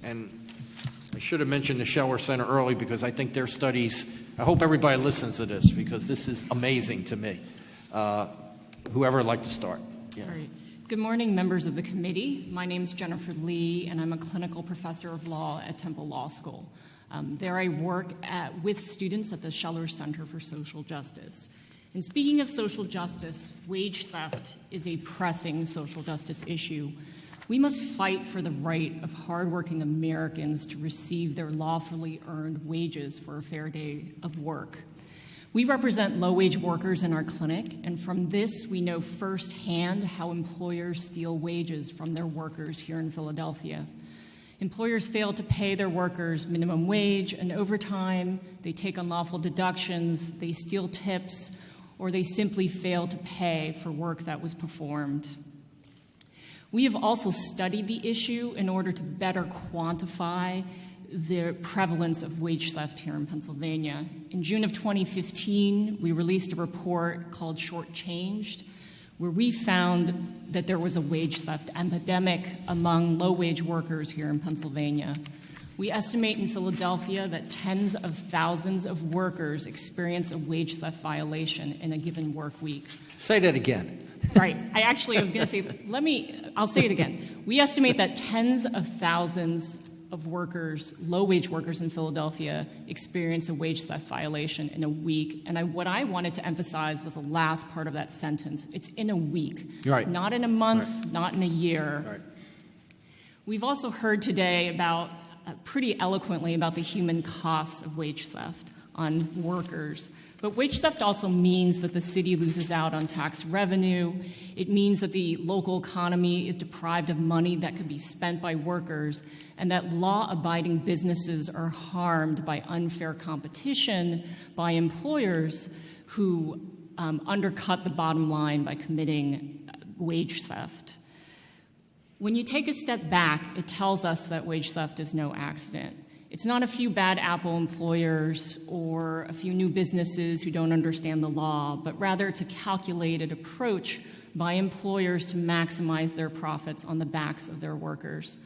And I should have mentioned the Scheller Center early because I think their studies, I hope everybody listens to this because this is amazing to me. Whoever would like to start. Yeah. All right. Good morning, members of the committee. My name is Jennifer Lee, and I'm a clinical professor of law at Temple Law School. There I work with students at the Scheller Center for Social Justice. And speaking of social justice, wage theft is a pressing social justice issue. We must fight for the right of hardworking Americans to receive their lawfully earned wages for a fair day of work. We represent low-wage workers in our clinic, and from this we know firsthand how employers steal wages from their workers here in Philadelphia. Employers fail to pay their workers minimum wage and overtime, they take unlawful deductions, they steal tips, or they simply fail to pay for work that was performed. We have also studied the issue in order to better quantify the prevalence of wage theft here in Pennsylvania. In June of 2015, we released a report called Shortchanged, where we found that there was a wage theft epidemic among low-wage workers here in Pennsylvania. We estimate in Philadelphia that tens of thousands of workers experience a wage theft violation in a given work week. Say that again. Right. I was going to say, I'll say it again. We estimate that tens of thousands of workers, low-wage workers in Philadelphia, experience a wage theft violation in a week. And what I wanted to emphasize was the last part of that sentence. It's in a week, right. Not in a month, right. Not in a year. Right. We've also heard today about, pretty eloquently, about the human costs of wage theft on workers. But wage theft also means that the city loses out on tax revenue. It means that the local economy is deprived of money that could be spent by workers, and that law-abiding businesses are harmed by unfair competition by employers who undercut the bottom line by committing wage theft. When you take a step back, it tells us that wage theft is no accident. It's not a few bad apple employers or a few new businesses who don't understand the law, but rather it's a calculated approach by employers to maximize their profits on the backs of their workers.